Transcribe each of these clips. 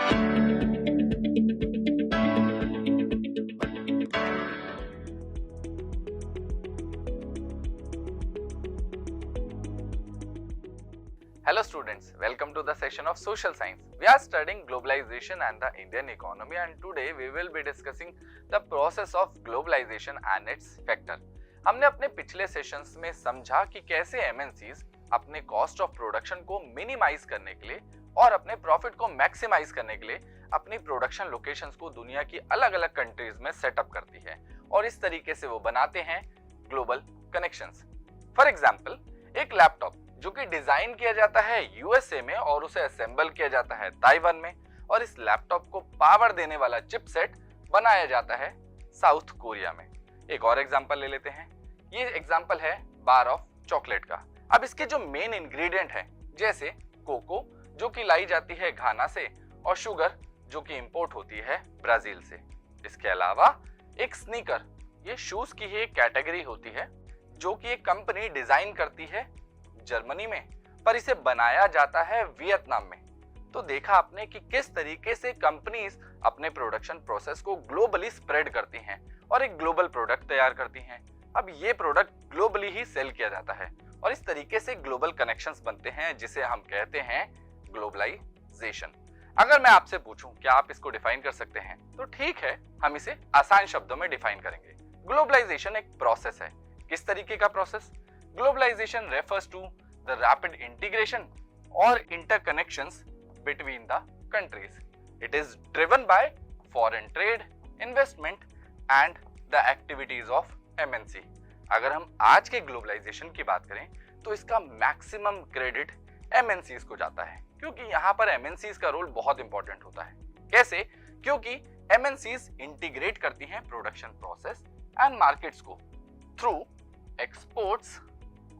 Hello students, welcome to the session of Social Science. We are studying globalization and the Indian economy, and today we will be discussing the process of globalization and its factor. हमने अपने पिछले sessions में समझा कि कैसे MNCs अपने cost of production को minimise करने के लिए और अपने प्रॉफिट को मैक्सिमाइज करने के लिए अपनी प्रोडक्शन लोकेशंस को दुनिया की अलग-अलग कंट्रीज में सेटअप करती है और इस तरीके से वो बनाते हैं ग्लोबल कनेक्शंस. फॉर एग्जांपल, एक लैपटॉप जो कि डिजाइन किया जाता है यूएसए में और उसे असेंबल किया जाता है ताइवान में, और इस लैपटॉप को पावर देने वाला चिपसेट बनाया जाता है साउथ कोरिया में. एक और एग्जांपल ले लेते हैं. ये एग्जांपल है बार ऑफ चॉकलेट का. अब इसके जो मेन इंग्रेडिएंट है, जैसे कोको जो कि लाई जाती है घाना से और शुगर जो कि इंपोर्ट होती है ब्राजील से. इसके अलावा एक स्नीकर, ये शूज की ही एक कैटेगरी होती है जो कि एक कंपनी डिजाइन करती है जर्मनी में, पर इसे बनाया जाता है वियतनाम में. तो देखा आपने कि किस तरीके से कंपनीज अपने प्रोडक्शन प्रोसेस को ग्लोबली स्प्रेड करती हैं और एक ग्लोबल प्रोडक्ट तैयार करती हैं. अब ये प्रोडक्ट ग्लोबली ही सेल किया जाता है और इस तरीके से ग्लोबल कनेक्शंस बनते हैं, जिसे हम कहते हैं ग्लोबलाइजेशन. अगर मैं आपसे पूछूं क्या आप इसको डिफाइन कर सकते हैं, तो ठीक है, हम इसे आसान शब्दों में डिफाइन करेंगे. ग्लोबलाइजेशन एक प्रोसेस है. किस तरीके का process? Globalization refers to the rapid integration or interconnections between the countries. It is driven by foreign trade, investment and the activities of MNC. अगर हम आज के ग्लोबलाइजेशन की बात करें तो इसका मैक्सिमम क्रेडिट MNCs को जाता है, क्योंकि यहाँ पर MNCs का रोल बहुत इंपॉर्टेंट होता है. कैसे? क्योंकि MNCs इंटीग्रेट करती हैं प्रोडक्शन प्रोसेस एंड मार्केट्स को through exports,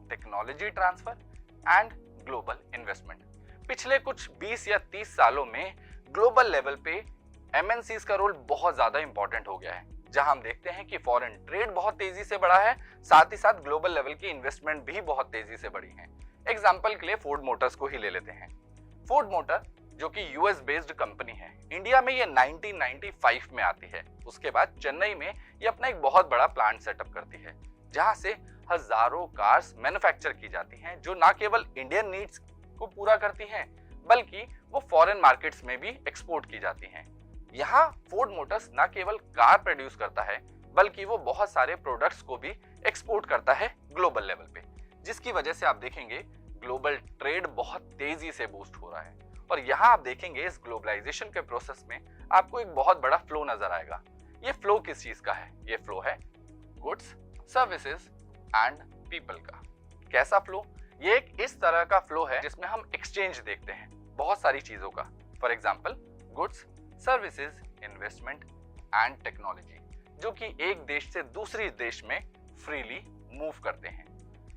technology transfer and global investment. पिछले कुछ 20 या 30 सालों में ग्लोबल लेवल पे MNCs का रोल बहुत ज्यादा इंपॉर्टेंट हो गया है, जहां हम देखते हैं कि फॉरेन ट्रेड बहुत तेजी से बढ़ा है, साथ ही साथ ग्लोबल लेवल की इन्वेस्टमेंट भी बहुत तेजी से बढ़ी है. एग्जांपल के लिए फोर्ड मोटर्स को ही ले लेते हैं. फोर्ड मोटर जो कि यूएस बेस्ड कंपनी है, इंडिया में ये 1995 में आती है. उसके बाद चेन्नई में ये अपना एक बहुत बड़ा प्लांट सेटअप करती है, जहां से हजारों कार्स मैन्युफैक्चर की जाती हैं, जो ना केवल इंडियन नीड्स को पूरा करती हैं बल्कि वो फॉरेन मार्केट्स में भी एक्सपोर्ट की जाती हैं. यहाँ फोर्ड मोटर्स ना केवल कार प्रोड्यूस करता है बल्कि वो बहुत सारे प्रोडक्ट्स को भी एक्सपोर्ट करता है ग्लोबल लेवल पे, जिसकी वजह से आप देखेंगे ग्लोबल ट्रेड बहुत तेजी से बूस्ट हो रहा है. और यहाँ आप देखेंगे इस ग्लोबलाइजेशन के प्रोसेस में आपको एक बहुत बड़ा फ्लो नजर आएगा. ये फ्लो किस चीज का है? ये फ्लो है गुड्स, सर्विसेज एंड पीपल का. कैसा फ्लो? ये एक इस तरह का फ्लो है जिसमें हम एक्सचेंज देखते हैं बहुत सारी चीजों का. For example, goods, services, investment and technology, जो कि एक देश से दूसरे देश में फ्रीली मूव करते हैं.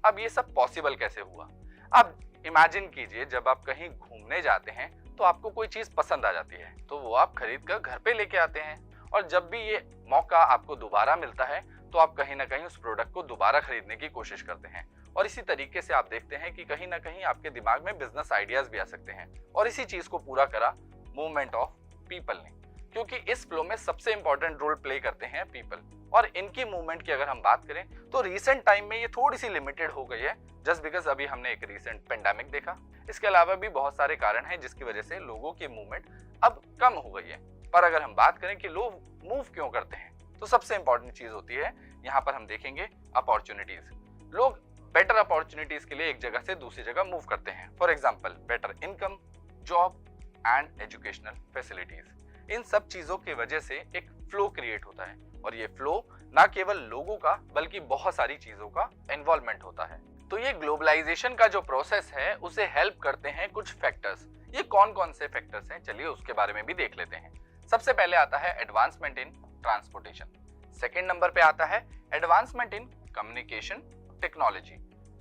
अब ये सब पॉसिबल कैसे हुआ? अब इमेजिन कीजिए, जब आप कहीं घूमने जाते हैं तो आपको कोई चीज पसंद आ जाती है, तो वो आप खरीद कर घर पे लेके आते हैं, और जब भी ये मौका आपको दोबारा मिलता है तो आप कहीं ना कहीं उस प्रोडक्ट को दोबारा खरीदने की कोशिश करते हैं. और इसी तरीके से आप देखते हैं कि कहीं ना कहीं आपके दिमाग में बिजनेस आइडियाज भी आ सकते हैं. और इसी चीज को पूरा करा मूवमेंट ऑफ पीपल ने, क्योंकि इस फ्लो में सबसे इंपॉर्टेंट रोल प्ले करते हैं पीपल. और इनकी मूवमेंट की अगर हम बात करें तो रिसेंट टाइम में ये थोड़ी सी लिमिटेड हो गई है, जस्ट बिकॉज अभी हमने एक रिसेंट पेंडेमिक देखा. इसके अलावा भी बहुत सारे कारण हैं जिसकी वजह से लोगों की मूवमेंट अब कम हो गई है. पर अगर हम बात करें कि लोग मूव क्यों करते हैं, तो सबसे इंपॉर्टेंट चीज होती है, यहाँ पर हम देखेंगे अपॉर्चुनिटीज. लोग बेटर अपॉर्चुनिटीज के लिए एक जगह से दूसरी जगह मूव करते हैं. For example, better income, job and educational facilities. इन सब चीजों की वजह से एक फ्लो क्रिएट होता है, और ये फ्लो ना केवल लोगों का बल्कि बहुत सारी चीजों का इन्वॉल्वमेंट होता है. तो ये ग्लोबलाइजेशन का जो प्रोसेस है उसे हेल्प करते हैं कुछ फैक्टर्स. ये कौन कौन से फैक्टर्स हैं, चलिए उसके बारे में भी देख लेते हैं. सबसे पहले आता है advancement in transportation. Second number पे आता है advancement in communication technology,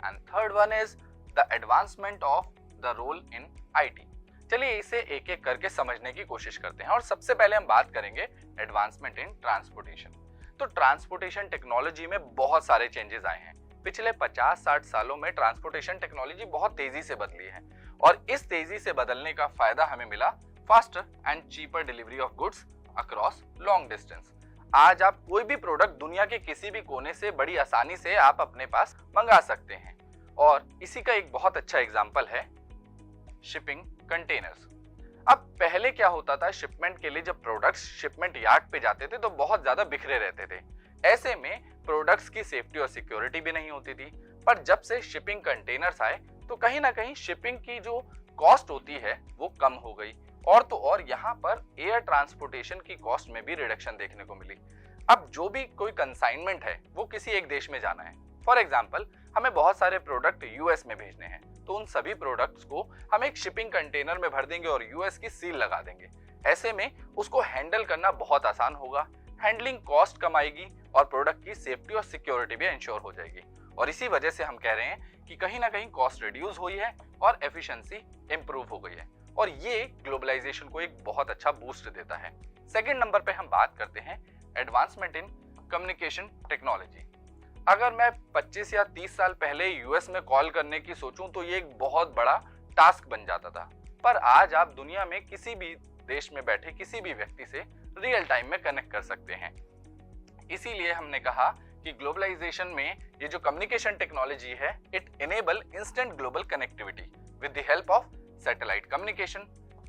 and third one is the advancement of the role in IT. चलिए इसे एक एक करके समझने की कोशिश करते हैं. और सबसे पहले हम बात करेंगे एडवांसमेंट इन ट्रांसपोर्टेशन. तो ट्रांसपोर्टेशन टेक्नोलॉजी में बहुत सारे चेंजेस आए हैं. पिछले 50-60 सालों में ट्रांसपोर्टेशन टेक्नोलॉजी बहुत तेजी से बदली है, और इस तेजी से बदलने का फायदा हमें मिला faster and cheaper delivery of goods across long distance. आज आप कोई भी प्रोडक्ट दुनिया के किसी भी कोने से बड़ी आसानी से आप अपने पास मंगा सकते हैं और इसी का एक बहुत अच्छा एग्जांपल है शिपिंग कंटेनर्स। अब पहले क्या होता था, शिपमेंट के लिए जब प्रोडक्ट्स शिपमेंट यार्ड पे जाते थे तो बहुत ज्यादा बिखरे रहते थे। ऐसे में प्रोडक्ट्स की सेफ्टी और सिक्योरिटी भी नहीं होती थी। पर जब से शिपिंग कंटेनर्स आए तो कहीं ना कहीं शिपिंग की जो कॉस्ट होती है वो कम हो गई और तो और यहाँ पर एयर ट्रांसपोर्टेशन की कॉस्ट में भी रिडक्शन देखने को मिली। अब जो भी कोई कंसाइनमेंट है वो किसी एक देश में जाना है, फॉर एग्जाम्पल हमें बहुत सारे प्रोडक्ट यूएस में भेजने हैं, तो उन सभी प्रोडक्ट्स को हम एक शिपिंग कंटेनर में भर देंगे और यूएस की सील लगा देंगे। ऐसे में उसको हैंडल करना बहुत आसान होगा, हैंडलिंग कॉस्ट कम आएगी और प्रोडक्ट की सेफ्टी और सिक्योरिटी भी इंश्योर हो जाएगी। और इसी वजह से हम कह रहे हैं कि कहीं ना कहीं कॉस्ट रिड्यूस हुई है और एफिशिएंसी इंप्रूव हो गई है और ये ग्लोबलाइजेशन को एक बहुत अच्छा बूस्ट देता है। सेकंड नंबर पे हम बात करते हैं एडवांसमेंट इन कम्युनिकेशन टेक्नोलॉजी। अगर मैं 25 या 30 साल पहले यूएस में कॉल करने की सोचूं तो ये एक बहुत बड़ा टास्क बन जाता था, पर आज आप दुनिया में किसी भी देश में बैठे किसी भी व्यक्ति से रियल टाइम में कनेक्ट कर सकते हैं। इसीलिए हमने कहा कि ग्लोबलाइजेशन में ये जो कम्युनिकेशन टेक्नोलॉजी है it enable instant global connectivity with the help of satellite communication,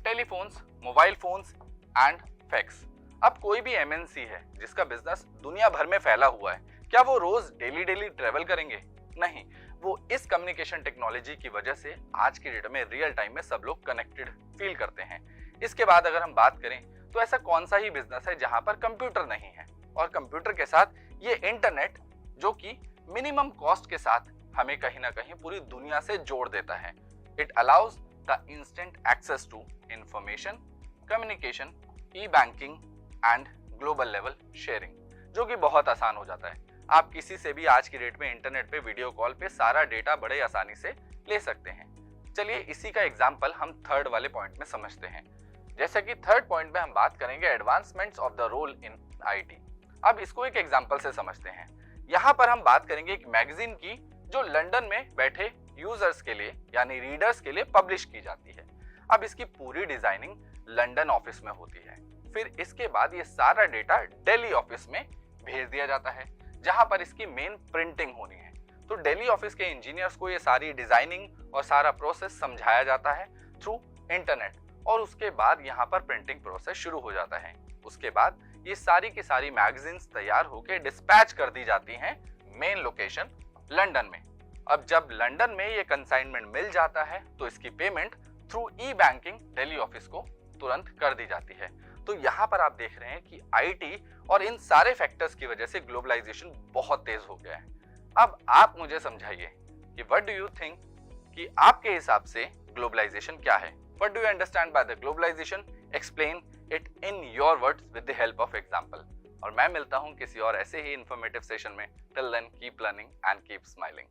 telephones, mobile phones and fax. अब कोई भी एमएनसी है जिसका बिजनेस दुनिया भर में फैला हुआ है, क्या वो रोज डेली ट्रेवल करेंगे? नहीं, वो इस कम्युनिकेशन टेक्नोलॉजी की वजह से आज की डेट में रियल टाइम में सब लोग कनेक्टेड फील करते हैं। इसके बाद अगर हम बात करें तो ऐसा कौन सा ही बिजनेस है जहां पर कंप्यूटर नहीं है, और कंप्यूटर के साथ ये इंटरनेट जो कि मिनिमम कॉस्ट के साथ हमें कहीं ना कहीं पूरी दुनिया से जोड़ देता है। It allows the instant access to information, communication, e banking and global level sharing, जो कि बहुत आसान हो जाता है। आप किसी से भी आज की डेट में इंटरनेट पे वीडियो कॉल पे सारा डेटा बड़े आसानी से ले सकते हैं। चलिए इसी का एग्जांपल हम थर्ड वाले पॉइंट में समझते हैं। जैसे कि थर्ड पॉइंट में हम बात करेंगे advancements of the role in IT. अब इसको एक एग्जांपल से समझते हैं। यहाँ पर हम बात करेंगे एक मैगजीन की जो लंदन में बैठे यूजर्स के लिए यानी रीडर्स के लिए पब्लिश की जाती है। अब इसकी पूरी डिजाइनिंग लंदन ऑफिस में होती है, फिर इसके बाद ये सारा डेटा दिल्ली ऑफिस में भेज दिया जाता है जहां पर इसकी मेन प्रिंटिंग होनी है। तो दिल्ली ऑफिस के इंजीनियर्स को ये सारी डिजाइनिंग और सारा प्रोसेस समझाया जाता है थ्रू इंटरनेट और उसके बाद यहाँ पर प्रिंटिंग प्रोसेस शुरू हो जाता है। उसके बाद ये सारी की सारी मैगजीन्स तैयार होकर डिस्पैच कर दी जाती हैं मेन लोकेशन लंदन में। अब जब लंदन में ये कंसाइनमेंट मिल जाता है तो इसकी पेमेंट थ्रू ई बैंकिंग दिल्ली ऑफिस को तुरंत कर दी जाती है। तो यहाँ पर आप देख रहे हैं कि आईटी और इन सारे फैक्टर्स की वजह से ग्लोबलाइजेशन बहुत तेज हो गया है। अब आप मुझे समझाइए कि व्हाट डू यू थिंक कि आपके हिसाब से ग्लोबलाइजेशन क्या है? What do you understand by the globalization? Explain it in your words with the help of example. और मैं मिलता हूं किसी और ऐसे ही इंफॉर्मेटिव सेशन में। Till then keep learning and keep smiling.